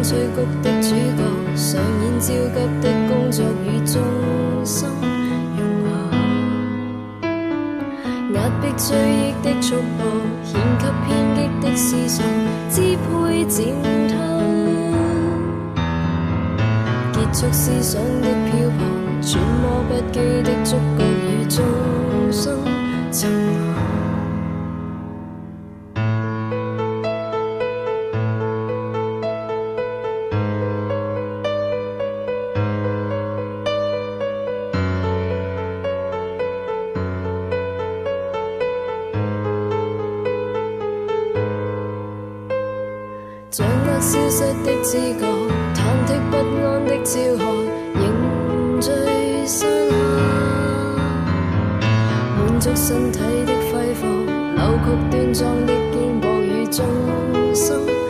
催谷的主角，上演焦急的工作與眾生融合，壓迫追憶的束縛，獻給偏激的思想，支配踐踏，結束思想的漂泊，揣摩不羈的觸覺與眾生沉默。掌握消失的知覺，忐忑不安的召喝，凝聚山下，滿足身體的揮霍，扭曲端莊的肩膊與眾生。